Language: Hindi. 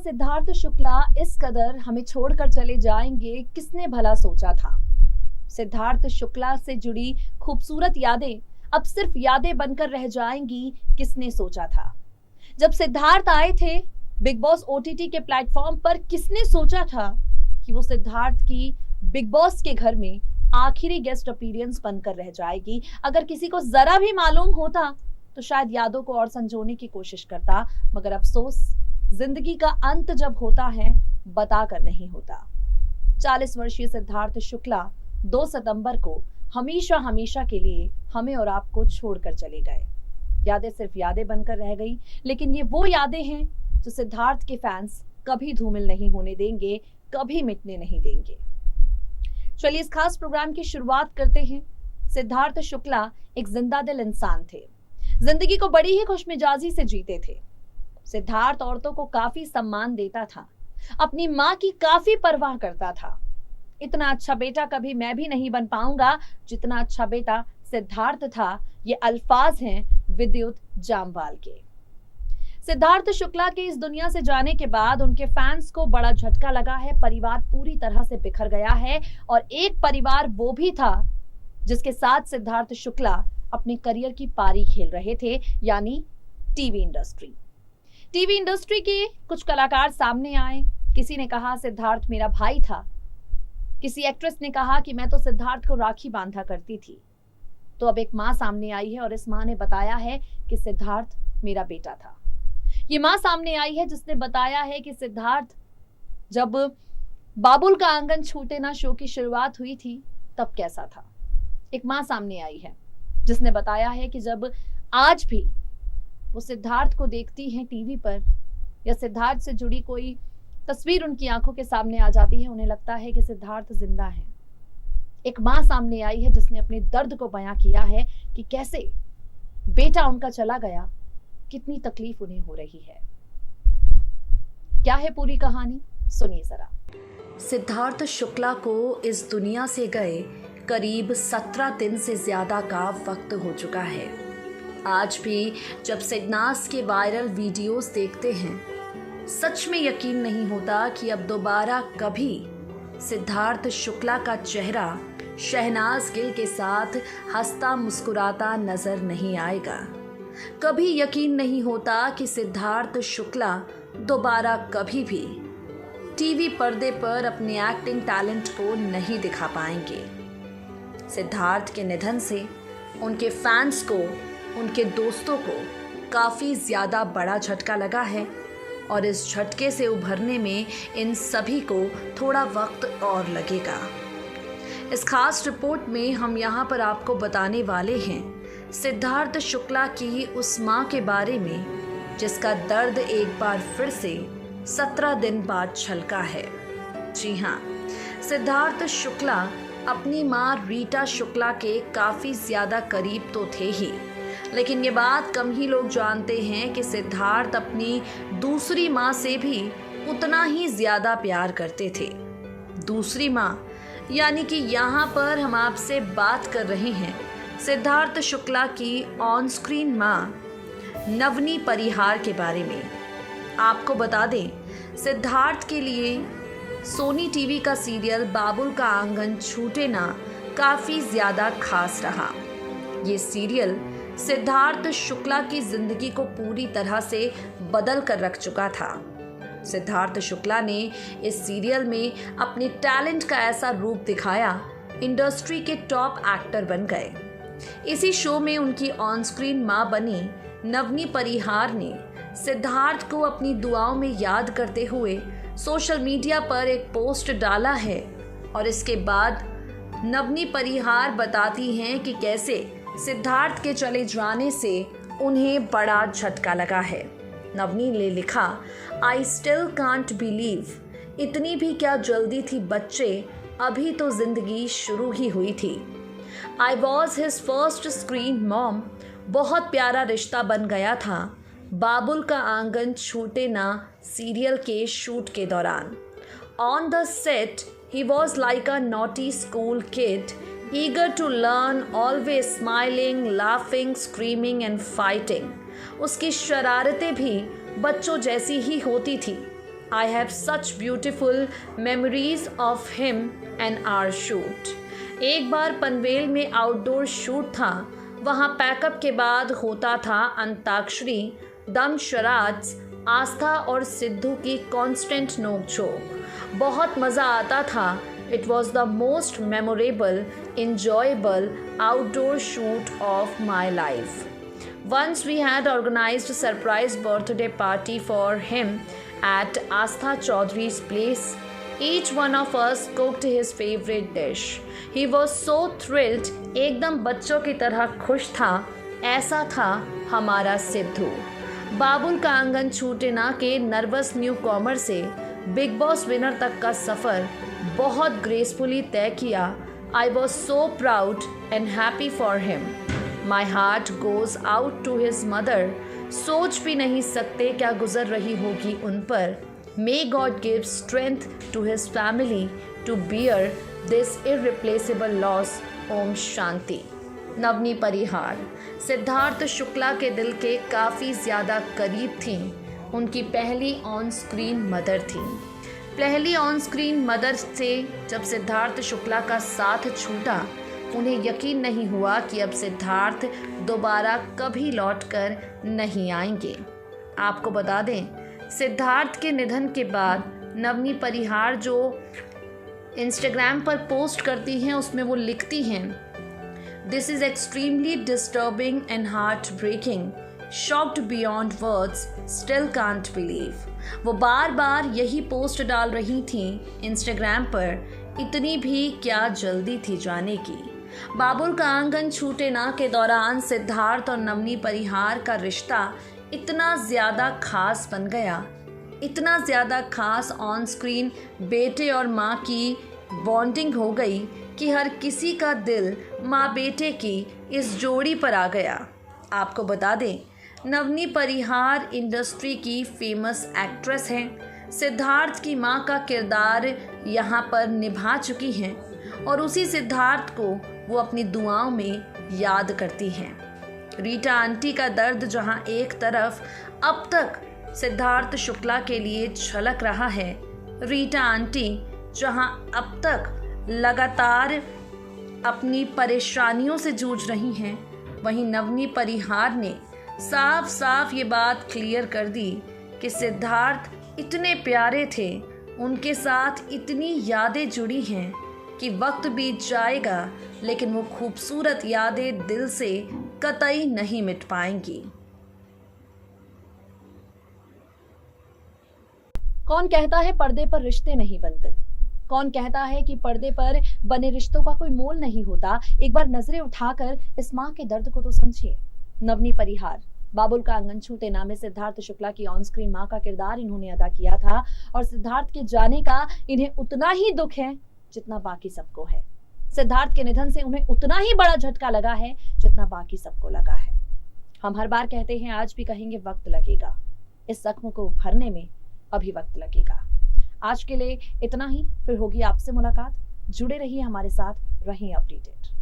सिद्धार्थ शुक्ला इस कदर हमें छोड़कर चले जाएंगे, किसने भला सोचा था। सिद्धार्थ शुक्ला से जुड़ी खूबसूरत यादें अब सिर्फ यादें बनकर रह जाएंगी, किसने सोचा था। जब सिद्धार्थ आए थे बिग बॉस ओटीटी के प्लेटफॉर्म पर, किसने सोचा था कि वो सिद्धार्थ की बिग बॉस के घर में आखिरी गेस्ट अपीयरेंस बनकर रह जाएगी। अगर किसी को जरा भी मालूम होता तो शायद यादों को और संजोने की कोशिश करता, मगर अफसोस, जिंदगी का अंत जब होता है बताकर नहीं होता। 40 वर्षीय सिद्धार्थ शुक्ला 2 सितंबर को हमेशा हमेशा के लिए हमें और आपको छोड़कर चले गए। यादें सिर्फ यादें बनकर रह गई, लेकिन ये वो यादें हैं जो सिद्धार्थ के फैंस कभी धूमिल नहीं होने देंगे, कभी मिटने नहीं देंगे। चलिए इस खास प्रोग्राम की शुरुआत करते हैं। सिद्धार्थ शुक्ला एक जिंदा दिल इंसान थे, जिंदगी को बड़ी ही खुशमिजाजी से जीते थे। सिद्धार्थ औरतों को काफी सम्मान देता था, अपनी माँ की काफी परवाह करता था। इतना अच्छा बेटा कभी मैं भी नहीं बन पाऊंगा जितना अच्छा बेटा सिद्धार्थ था, ये अल्फाज हैं विद्युत जामवाल के। सिद्धार्थ शुक्ला के इस दुनिया से जाने के बाद उनके फैंस को बड़ा झटका लगा है। परिवार पूरी तरह से बिखर गया है, और एक परिवार वो भी था जिसके साथ सिद्धार्थ शुक्ला अपने करियर की पारी खेल रहे थे, यानी टीवी इंडस्ट्री। टीवी इंडस्ट्री के कुछ कलाकार सामने आए। किसी ने कहा सिद्धार्थ मेरा भाई था, किसी एक्ट्रेस ने कहा कि मैं तो सिद्धार्थ को राखी बांधा करती थी। तो अब एक मां सामने आई है और इस मां ने बताया है कि सिद्धार्थ मेरा बेटा था। ये मां सामने आई है जिसने बताया है कि सिद्धार्थ, जब बाबुल का आंगन छूटे ना शो की शुरुआत हुई थी तब कैसा था। एक मां सामने आई है जिसने बताया है कि जब आज भी वो सिद्धार्थ को देखती हैं टीवी पर, या सिद्धार्थ से जुड़ी कोई तस्वीर उनकी आंखों के सामने आ जाती है, उन्हें लगता है कि सिद्धार्थ जिंदा है। एक मां सामने आई है जिसने अपने दर्द को बयां किया है कि कैसे बेटा उनका चला गया, कितनी तकलीफ उन्हें हो रही है। क्या है पूरी कहानी, सुनिए जरा। सिद्धार्थ शुक्ला को इस दुनिया से गए करीब 17 दिन से ज्यादा का वक्त हो चुका है। आज भी जब सिग्नास के वायरल वीडियोस देखते हैं, सच में यकीन नहीं होता कि अब दोबारा कभी सिद्धार्थ शुक्ला का चेहरा शहनाज गिल के साथ हंसता मुस्कुराता नजर नहीं आएगा। कभी यकीन नहीं होता कि सिद्धार्थ शुक्ला दोबारा कभी भी टीवी पर्दे पर अपने एक्टिंग टैलेंट को नहीं दिखा पाएंगे। सिद्धार्थ के निधन से उनके फैंस को, उनके दोस्तों को काफ़ी ज़्यादा बड़ा झटका लगा है, और इस झटके से उभरने में इन सभी को थोड़ा वक्त और लगेगा। इस खास रिपोर्ट में हम यहाँ पर आपको बताने वाले हैं सिद्धार्थ शुक्ला की उस माँ के बारे में जिसका दर्द एक बार फिर से 17 दिन बाद छलका है। जी हाँ, सिद्धार्थ शुक्ला अपनी माँ रीटा शुक्ला के काफ़ी ज़्यादा करीब तो थे ही, लेकिन ये बात कम ही लोग जानते हैं कि सिद्धार्थ अपनी दूसरी माँ से भी उतना ही ज़्यादा प्यार करते थे। दूसरी माँ यानी कि यहाँ पर हम आपसे बात कर रहे हैं सिद्धार्थ शुक्ला की ऑन स्क्रीन माँ नवनी परिहार के बारे में। आपको बता दें, सिद्धार्थ के लिए सोनी टीवी का सीरियल बाबुल का आंगन छूटे ना काफ़ी ज़्यादा खास रहा। ये सीरियल सिद्धार्थ शुक्ला की ज़िंदगी को पूरी तरह से बदल कर रख चुका था। सिद्धार्थ शुक्ला ने इस सीरियल में अपने टैलेंट का ऐसा रूप दिखाया, इंडस्ट्री के टॉप एक्टर बन गए। इसी शो में उनकी ऑन स्क्रीन माँ बनी नवनी परिहार ने सिद्धार्थ को अपनी दुआओं में याद करते हुए सोशल मीडिया पर एक पोस्ट डाला है, और इसके बाद नवनी परिहार बताती हैं कि कैसे सिद्धार्थ के चले जाने से उन्हें बड़ा झटका लगा है। नवनी ने लिखा, आई स्टिल कांट बिलीव, इतनी भी क्या जल्दी थी बच्चे, अभी तो जिंदगी शुरू ही हुई थी। I was his first screen mom, बहुत प्यारा रिश्ता बन गया था बाबुल का आंगन छूटे ना सीरियल के शूट के दौरान। On the set he was like a naughty school kid, eager to learn, always smiling, laughing, screaming and fighting. उसकी शरारतें भी बच्चों जैसी ही होती थी। I have such beautiful memories of him and our shoot. एक बार पनवेल में आउटडोर शूट था। वहाँ पैकअप के बाद होता था अंताक्षरी, दम शराड्स, आस्था और सिद्धू की कांस्टेंट नोक-झोंक। बहुत मज़ा आता था। It was the most memorable, enjoyable outdoor shoot of my life. Once we had organized a surprise birthday party for him at Astha Chaudhary's place. Each one of us cooked his favorite dish. He was so thrilled, एकदम बच्चों की तरह खुश था। ऐसा था हमारा सिद्धू। बाबुल का आंगन छूटे ना के नर्वस न्यू कॉमर से बिग बॉस विनर तक का सफ़र बहुत ग्रेसफुली तय किया। I was so proud and happy for him. My heart goes out to his mother. सोच भी नहीं सकते क्या गुजर रही होगी उन पर। May God give strength to his family to bear this irreplaceable loss. ओम शांति। नवनी परिहार सिद्धार्थ शुक्ला के दिल के काफ़ी ज़्यादा करीब थीं। उनकी पहली ऑन स्क्रीन मदर थी। पहली ऑन स्क्रीन मदर से जब सिद्धार्थ शुक्ला का साथ छूटा, उन्हें यकीन नहीं हुआ कि अब सिद्धार्थ दोबारा कभी लौटकर नहीं आएंगे। आपको बता दें, सिद्धार्थ के निधन के बाद नवनी परिहार जो इंस्टाग्राम पर पोस्ट करती हैं उसमें वो लिखती हैं, this is extremely disturbing and heartbreaking, shocked beyond words, still can't believe. वो बार बार यही पोस्ट डाल रही थीं इंस्टाग्राम पर, इतनी भी क्या जल्दी थी जाने की। बाबुल का आंगन छूटे ना के दौरान सिद्धार्थ और नवनी परिहार का रिश्ता इतना ज़्यादा खास बन गया, इतना ज़्यादा खास ऑन स्क्रीन बेटे और माँ की बॉन्डिंग हो गई कि हर किसी का दिल माँ बेटे की इस जोड़ी पर आ गया। आपको बता दें, नवनी परिहार इंडस्ट्री की फेमस एक्ट्रेस हैं। सिद्धार्थ की माँ का किरदार यहाँ पर निभा चुकी हैं और उसी सिद्धार्थ को वो अपनी दुआओं में याद करती हैं। रीटा आंटी का दर्द जहाँ एक तरफ अब तक सिद्धार्थ शुक्ला के लिए छलक रहा है, रीटा आंटी जहाँ अब तक लगातार अपनी परेशानियों से जूझ रही हैं, वहीं नवनी परिहार ने साफ साफ ये बात क्लियर कर दी कि सिद्धार्थ इतने प्यारे थे, उनके साथ इतनी यादें जुड़ी हैं कि वक्त बीत जाएगा लेकिन वो खूबसूरत यादें दिल से कतई नहीं मिट पाएंगी। कौन कहता है पर्दे पर रिश्ते नहीं बनते? कौन कहता है कि पर्दे पर बने रिश्तों का कोई मोल नहीं होता? एक बार नजरें उठाकर इस माँ के दर्द को तो समझिए। नवनी परिहार, बाबुल का आंगन छूटे ना में सिद्धार्थ शुक्ला की ऑन स्क्रीन माँ का किरदार इन्होंने अदा किया था और सिद्धार्थ के जाने का इन्हें उतना ही दुख है जितना बाकी सबको है। सिद्धार्थ के निधन से उन्हें उतना ही बड़ा झटका लगा है जितना बाकी सबको लगा है। हम हर बार कहते हैं, आज भी कहेंगे, वक्त लगेगा। इस जख्म को भरने में अभी वक्त लगेगा। आज के लिए इतना ही, फिर होगी आपसे मुलाकात। जुड़े रहिए हमारे साथ, रहें अपडेटेड।